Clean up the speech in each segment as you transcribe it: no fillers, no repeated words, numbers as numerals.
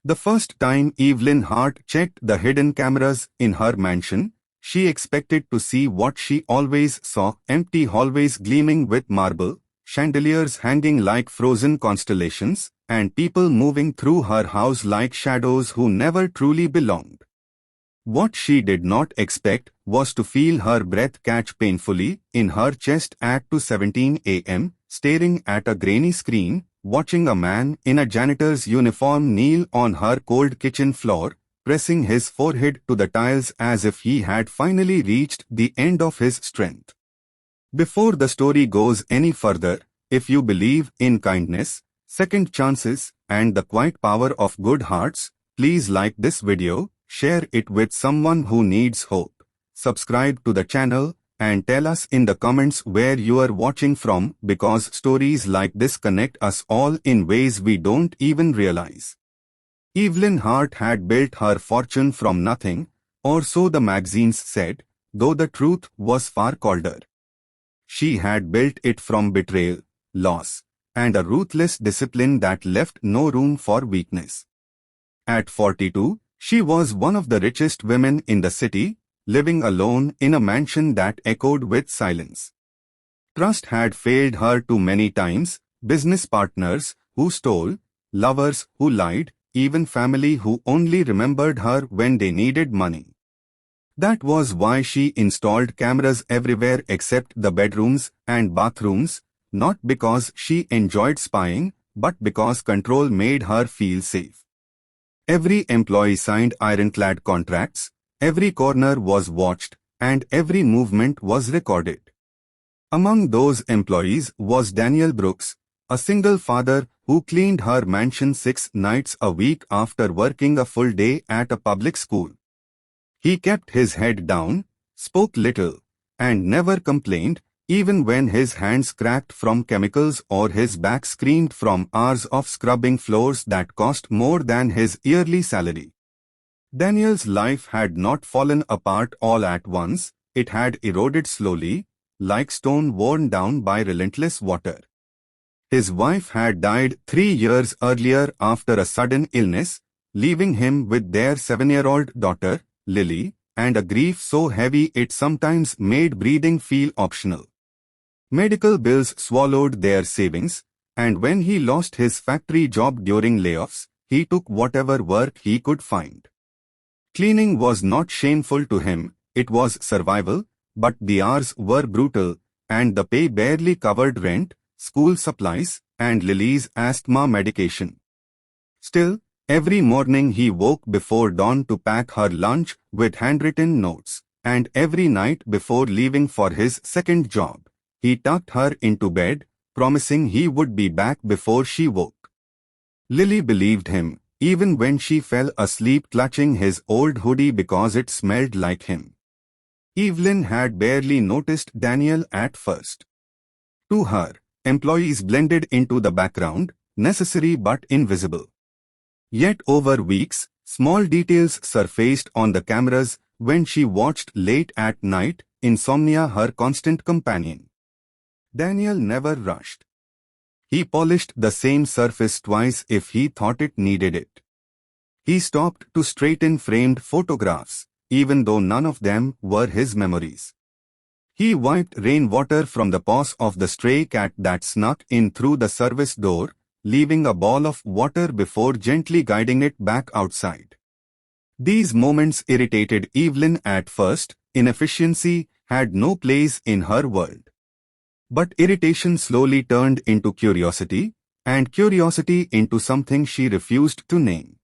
The first time Evelyn Hart checked the hidden cameras in her mansion, she expected to see what she always saw: empty hallways gleaming with marble, chandeliers hanging like frozen constellations, and people moving through her house like shadows who never truly belonged. What she did not expect was to feel her breath catch painfully in her chest at 2:17 a.m., staring at a grainy screen, watching a man in a janitor's uniform kneel on her cold kitchen floor, pressing his forehead to the tiles as if he had finally reached the end of his strength. Before the story goes any further, if you believe in kindness, second chances, and the quiet power of good hearts, please like this video, share it with someone who needs hope, subscribe to the channel, and tell us in the comments where you are watching from, because stories like this connect us all in ways we don't even realize. Evelyn Hart had built her fortune from nothing, or so the magazines said, though the truth was far colder. She had built it from betrayal, loss, and a ruthless discipline that left no room for weakness. At 42, she was one of the richest women in the city, living alone in a mansion that echoed with silence. Trust had failed her too many times: business partners who stole, lovers who lied, even family who only remembered her when they needed money. That was why she installed cameras everywhere except the bedrooms and bathrooms, not because she enjoyed spying, but because control made her feel safe. Every employee signed ironclad contracts, every corner was watched, and every movement was recorded. Among those employees was Daniel Brooks, a single father who cleaned her mansion 6 nights a week after working a full day at a public school. He kept his head down, spoke little, and never complained, even when his hands cracked from chemicals or his back screamed from hours of scrubbing floors that cost more than his yearly salary. Daniel's life had not fallen apart all at once, it had eroded slowly, like stone worn down by relentless water. His wife had died 3 years earlier after a sudden illness, leaving him with their 7-year-old daughter, Lily, and a grief so heavy it sometimes made breathing feel optional. Medical bills swallowed their savings, and when he lost his factory job during layoffs, he took whatever work he could find. Cleaning was not shameful to him, it was survival, but the hours were brutal, and the pay barely covered rent, school supplies, and Lily's asthma medication. Still, every morning he woke before dawn to pack her lunch with handwritten notes, and every night before leaving for his second job, he tucked her into bed, promising he would be back before she woke. Lily believed him, even when she fell asleep clutching his old hoodie because it smelled like him. Evelyn had barely noticed Daniel at first. To her, employees blended into the background, necessary but invisible. Yet over weeks, small details surfaced on the cameras when she watched late at night, insomnia her constant companion. Daniel never rushed. He polished the same surface twice if he thought it needed it. He stopped to straighten framed photographs, even though none of them were his memories. He wiped rainwater from the paws of the stray cat that snuck in through the service door, leaving a ball of water before gently guiding it back outside. These moments irritated Evelyn at first. Inefficiency had no place in her world. But irritation slowly turned into curiosity, and curiosity into something she refused to name.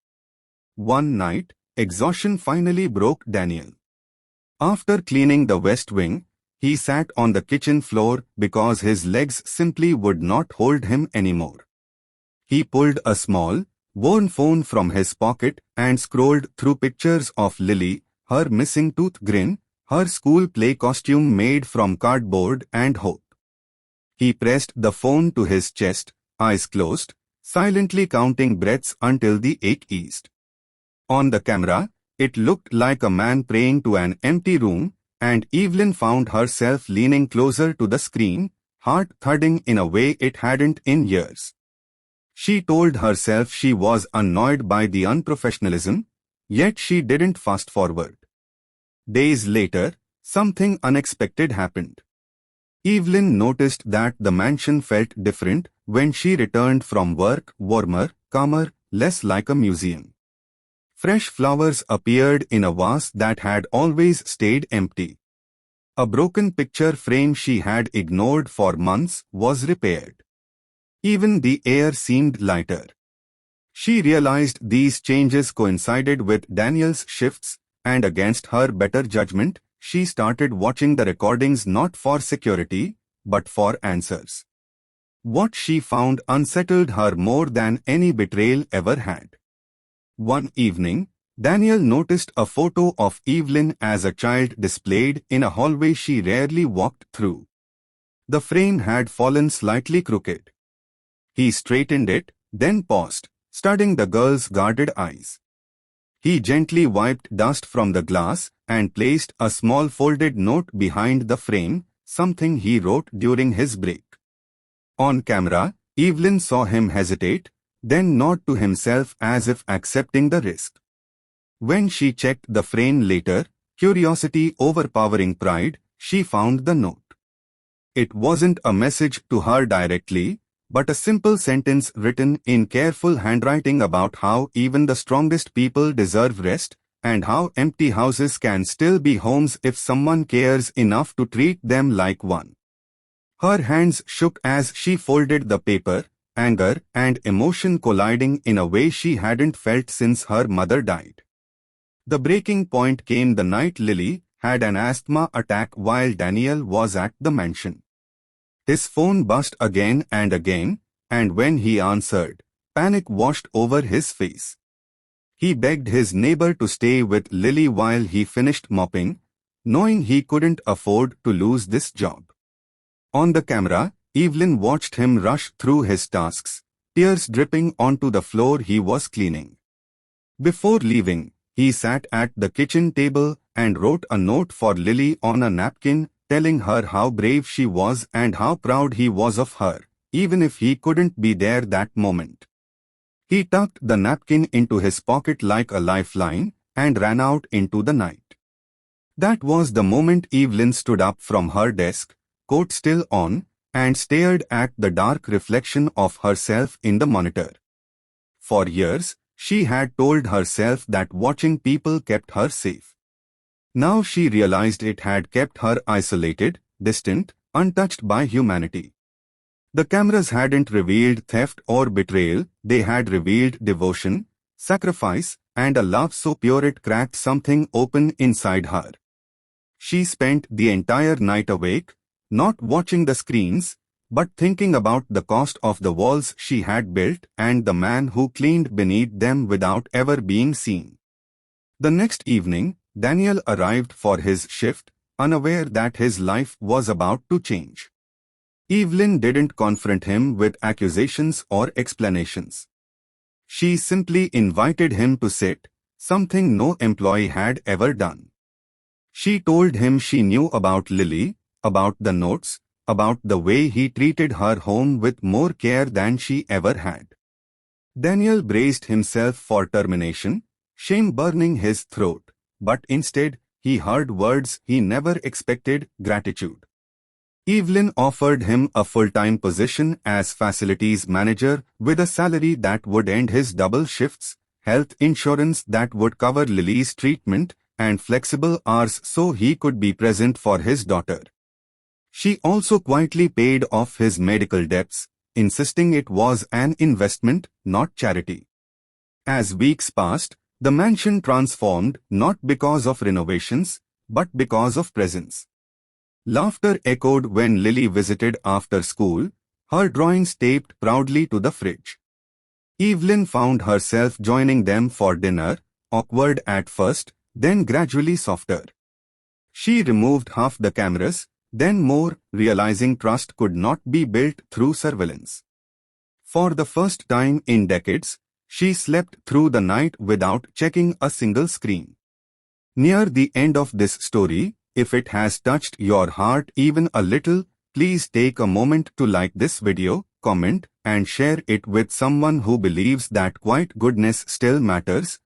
One night, exhaustion finally broke Daniel. After cleaning the West Wing, he sat on the kitchen floor because his legs simply would not hold him anymore. He pulled a small, worn phone from his pocket and scrolled through pictures of Lily, her missing tooth grin, her school play costume made from cardboard, and hope. He pressed the phone to his chest, eyes closed, silently counting breaths until the ache eased. On the camera, it looked like a man praying to an empty room, and Evelyn found herself leaning closer to the screen, heart thudding in a way it hadn't in years. She told herself she was annoyed by the unprofessionalism, yet she didn't fast forward. Days later, something unexpected happened. Evelyn noticed that the mansion felt different when she returned from work, warmer, calmer, less like a museum. Fresh flowers appeared in a vase that had always stayed empty. A broken picture frame she had ignored for months was repaired. Even the air seemed lighter. She realized these changes coincided with Daniel's shifts, and against her better judgment, she started watching the recordings not for security, but for answers. What she found unsettled her more than any betrayal ever had. One evening, Daniel noticed a photo of Evelyn as a child displayed in a hallway she rarely walked through. The frame had fallen slightly crooked. He straightened it, then paused, studying the girl's guarded eyes. He gently wiped dust from the glass and placed a small folded note behind the frame, something he wrote during his break. On camera, Evelyn saw him hesitate, then nod to himself as if accepting the risk. When she checked the frame later, curiosity overpowering pride, she found the note. It wasn't a message to her directly, but a simple sentence written in careful handwriting about how even the strongest people deserve rest, and how empty houses can still be homes if someone cares enough to treat them like one. Her hands shook as she folded the paper, anger and emotion colliding in a way she hadn't felt since her mother died. The breaking point came the night Lily had an asthma attack while Daniel was at the mansion. His phone buzzed again, and when he answered, panic washed over his face. He begged his neighbor to stay with Lily while he finished mopping, knowing he couldn't afford to lose this job. On the camera, Evelyn watched him rush through his tasks, tears dripping onto the floor he was cleaning. Before leaving, he sat at the kitchen table and wrote a note for Lily on a napkin, telling her how brave she was and how proud he was of her, even if he couldn't be there that moment. He tucked the napkin into his pocket like a lifeline and ran out into the night. That was the moment Evelyn stood up from her desk, coat still on, and stared at the dark reflection of herself in the monitor. For years, she had told herself that watching people kept her safe. Now she realized it had kept her isolated, distant, untouched by humanity. The cameras hadn't revealed theft or betrayal, they had revealed devotion, sacrifice, and a love so pure it cracked something open inside her. She spent the entire night awake, not watching the screens, but thinking about the cost of the walls she had built and the man who cleaned beneath them without ever being seen. The next evening, Daniel arrived for his shift, unaware that his life was about to change. Evelyn didn't confront him with accusations or explanations. She simply invited him to sit, something no employee had ever done. She told him she knew about Lily, about the notes, about the way he treated her home with more care than she ever had. Daniel braced himself for termination, shame burning his throat, but instead, he heard words he never expected: gratitude. Evelyn offered him a full-time position as facilities manager with a salary that would end his double shifts, health insurance that would cover Lily's treatment, and flexible hours so he could be present for his daughter. She also quietly paid off his medical debts, insisting it was an investment, not charity. As weeks passed, the mansion transformed not because of renovations, but because of presence. Laughter echoed when Lily visited after school, her drawings taped proudly to the fridge. Evelyn found herself joining them for dinner, awkward at first, then gradually softer. She removed half the cameras, then more, realizing trust could not be built through surveillance. For the first time in decades, she slept through the night without checking a single screen. Near the end of this story, if it has touched your heart even a little, please take a moment to like this video, comment, and share it with someone who believes that quiet goodness still matters.